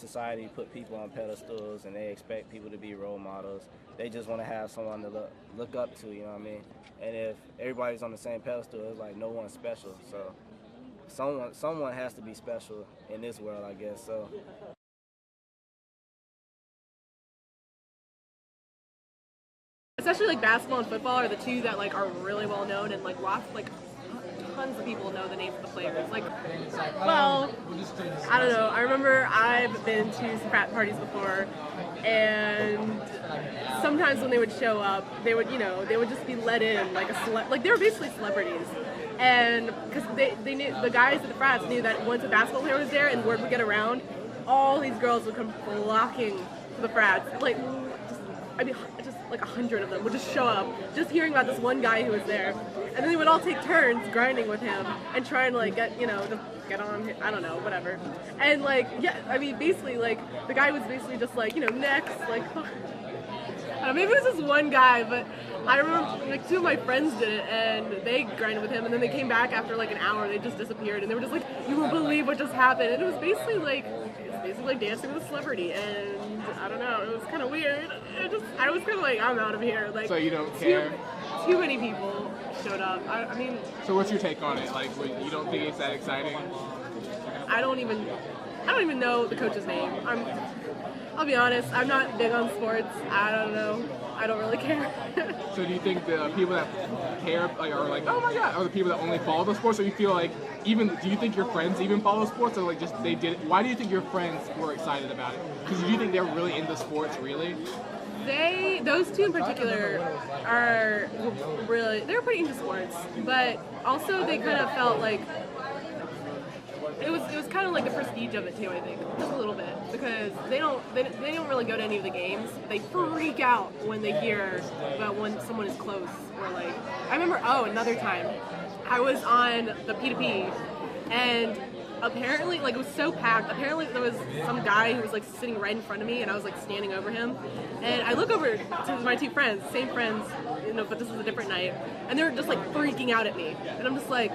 society put people on pedestals and they expect people to be role models. They just want to have someone to look up to, you know what I mean? And if everybody's on the same pedestal, it's like no one's special. So someone has to be special in this world, I guess. So especially like basketball and football are the two that like are really well known, and like lots like tons of people know the names of the players. Like, well, I don't know. I remember I've been to some frat parties before, and sometimes when they would show up, they would just be let in like like they were basically celebrities. And because they knew, the guys at the frats knew that once a basketball player was there and word would get around, all these girls would come flocking to the frats. Like, just like 100 of them would just show up, just hearing about this one guy who was there. And then they would all take turns grinding with him and try and like get on, I don't know, whatever. And like, yeah, I mean, basically like the guy was basically just like, next, like, I don't know, maybe it was just one guy, but I remember like two of my friends did it and they grinded with him, and then they came back after like an hour. They just disappeared and they were just like, you won't believe what just happened. And it was basically like dancing with a celebrity, and I don't know, it was kind of weird. I was kind of like, I'm out of here. Like, so you don't care? Too many people showed up. I mean. So what's your take on it? Like, you don't think it's that exciting? I don't even know the coach's name. I'll be honest, I'm not big on sports. I don't know. I don't really care. So do you think the people that care are like, oh my god, are the people that only follow the sports, or you feel like do you think your friends even follow sports, or like just they did it? Why do you think your friends were excited about it? Because do you think they're really into sports, really? Those two in particular they're pretty into sports, but also they kind of felt like it was kind of like the prestige of it too, I think, just a little bit, because they don't really go to any of the games. They freak out when they hear about when someone is close, or like, I remember, another time I was on the P2P, and apparently, like, it was so packed. Apparently there was some guy who was like sitting right in front of me, and I was like standing over him, and I look over to my two friends, same friends, but this was a different night, and they're just like freaking out at me, and I'm just like,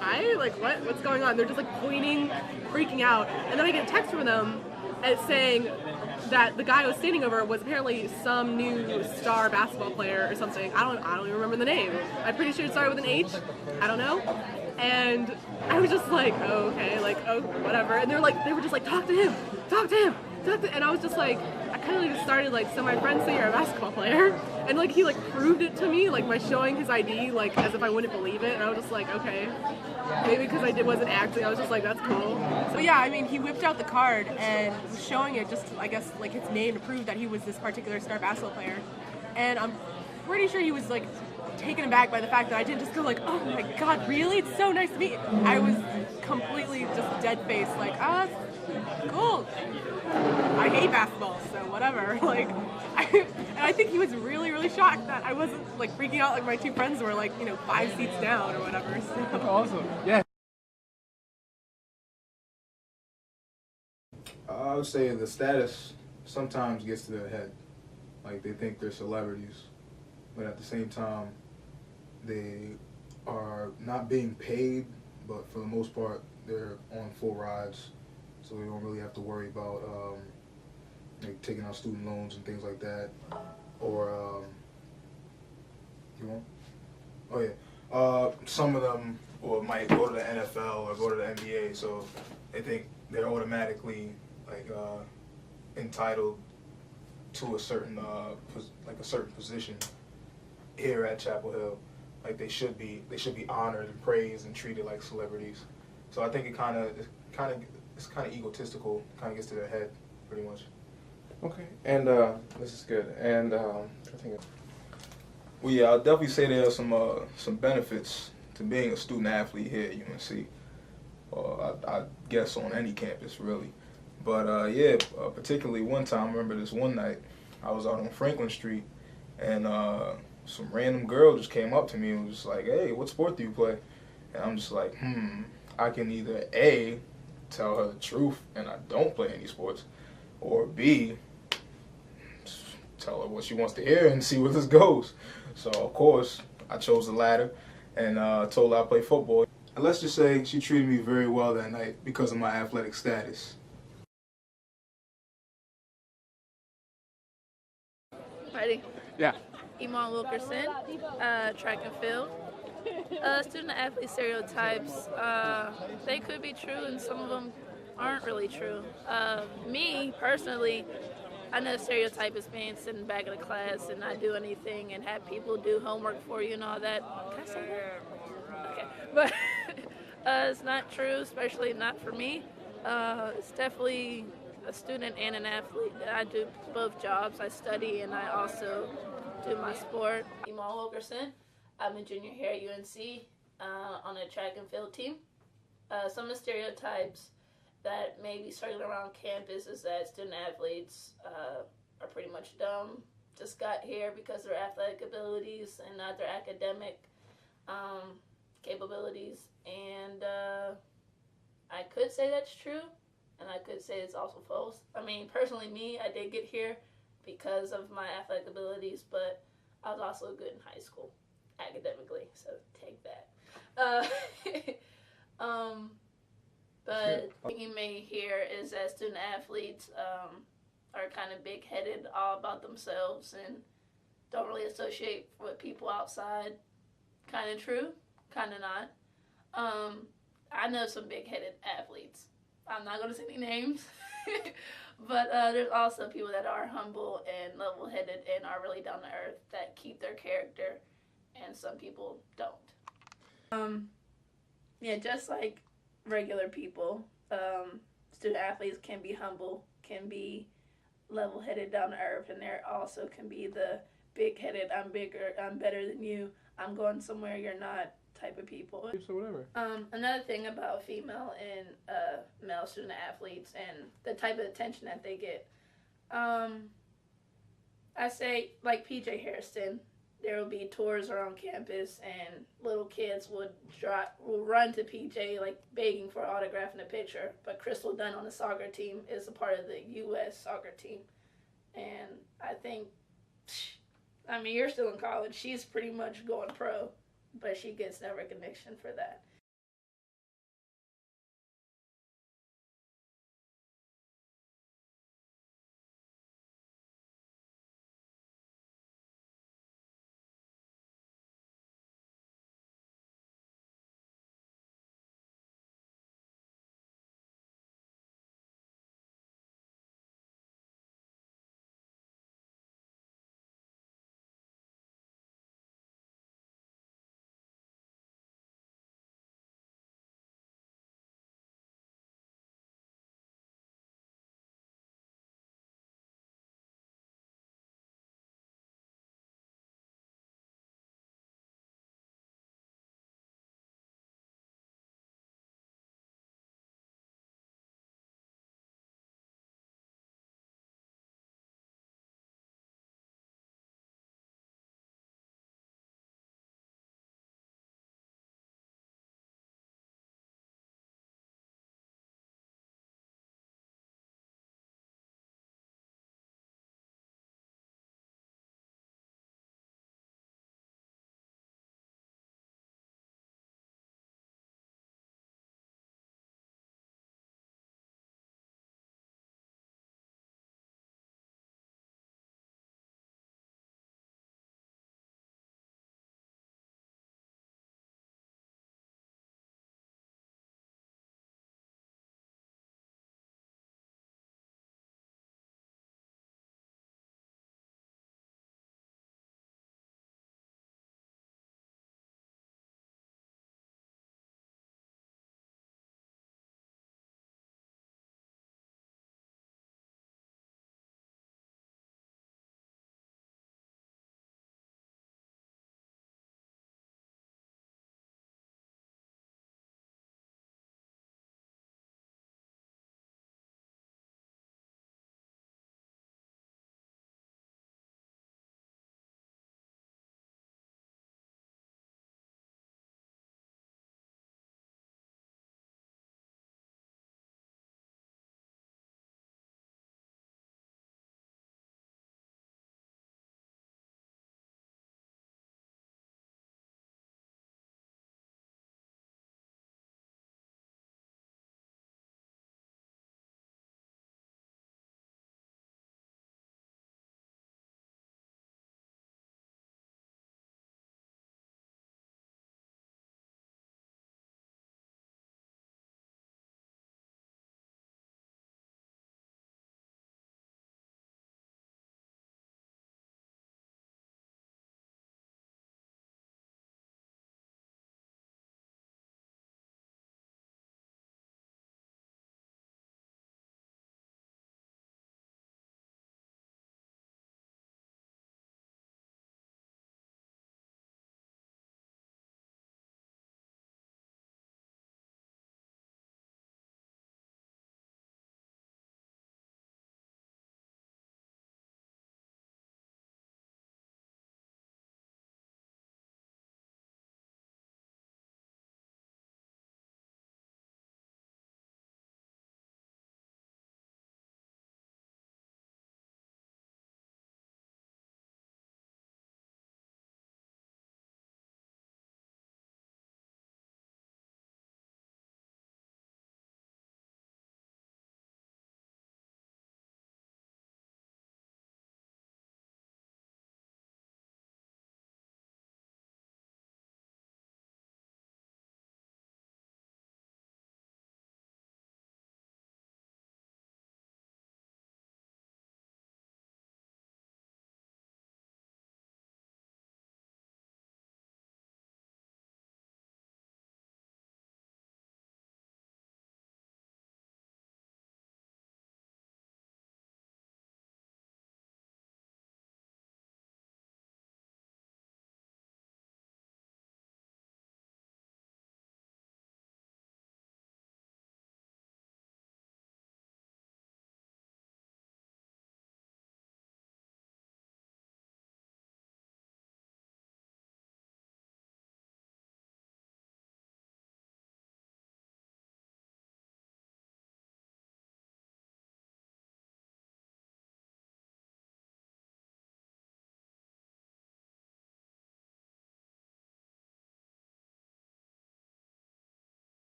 hi, like, what's going on? They're just like pointing, freaking out, and then I get a text from them saying that the guy I was standing over was apparently some new star basketball player or something. I don't even remember the name. I'm pretty sure it started with an H. I don't know. And I was just like, oh, okay, like, oh, whatever. And they were just like, talk to him, and I was just like, I kind of like started like, so my friend said you're a basketball player, and like he like proved it to me, like by showing his ID, like as if I wouldn't believe it, and I was just like, okay, maybe because I wasn't acting, I was just like, that's cool. So yeah, I mean, he whipped out the card and was showing it just, I guess, like his name to prove that he was this particular star basketball player, and I'm pretty sure he was like taken aback by the fact that I didn't just go like, oh my god, really? It's so nice to meet you. I was completely just dead-faced, like, cool. I hate basketball, so whatever. Like, and I think he was really, really shocked that I wasn't like freaking out like my two friends were, like, 5 seats down or whatever. So. That's awesome. Yeah. I would say the status sometimes gets to their head. Like, they think they're celebrities, but at the same time, they are not being paid, but for the most part, they're on full rides, so they don't really have to worry about like taking out student loans and things like that. Or you want? Oh yeah. Some of them might go to the NFL or go to the NBA, so they think they're automatically like entitled to a certain a certain position here at Chapel Hill. Like they should be honored and praised and treated like celebrities. So I think it's kind of egotistical. Kind of gets to their head, pretty much. Okay, and this is good. And I think. Well, yeah, I'll definitely say there are some benefits to being a student athlete here at UNC. I guess on any campus really. But yeah, particularly one time, I remember this one night, I was out on Franklin Street, and some random girl just came up to me and was like, hey, what sport do you play? And I'm just like, I can either A, tell her the truth and I don't play any sports, or B, tell her what she wants to hear and see where this goes. So of course, I chose the latter and told her I play football. And let's just say she treated me very well that night because of my athletic status. Ready? Yeah. Iman Wilkerson, track and field. Student athlete stereotypes, they could be true and some of them aren't really true. Me, personally, I know stereotype is being sitting back in the class and not do anything and have people do homework for you and all that. Can I say that? Okay. But it's not true, especially not for me. It's definitely a student and an athlete. I do both jobs. I study and I also do my sport. Iman Wilkerson. I'm a junior here at UNC on a track and field team. Some of the stereotypes that may be circling around campus is that student athletes are pretty much dumb, just got here because of their athletic abilities and not their academic capabilities. And I could say that's true, and I could say it's also false. I mean, personally, me, I did get here because of my athletic abilities, but I was also good in high school academically, so take that. But what you may hear is that student athletes are kind of big-headed, all about themselves, and don't really associate with people outside. Kind of true, kind of not. I know some big-headed athletes. I'm not going to say any names, but there's also people that are humble and level-headed and are really down to earth that keep their character, and some people don't. Yeah, just like regular people, student athletes can be humble, can be level-headed, down to earth, and there also can be the big-headed, I'm bigger, I'm better than you, I'm going somewhere you're not type of people. So whatever. Another thing about female and male student athletes and the type of attention that they get, I say like PJ Harrison, there will be tours around campus and little kids will run to PJ like begging for an autograph and a picture. But Crystal Dunn on the soccer team is a part of the U.S. soccer team. And I think, I mean, you're still in college. She's pretty much going pro, but she gets no recognition for that.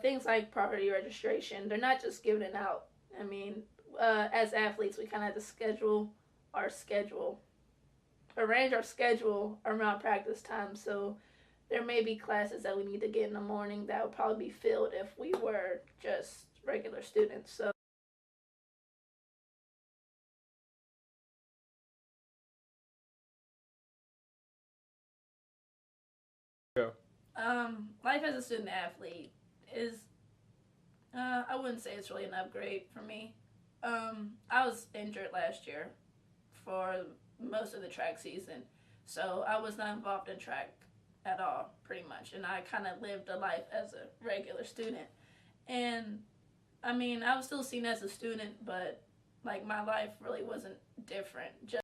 things like priority registration, they're not just giving it out. I mean, as athletes, we kind of have to arrange our schedule around practice time. So there may be classes that we need to get in the morning that would probably be filled if we were just regular students. So life as a student athlete is, I wouldn't say it's really an upgrade for me. I was injured last year for most of the track season, so I was not involved in track at all, pretty much, and I kind of lived a life as a regular student. And I mean, I was still seen as a student, but like my life really wasn't different. Just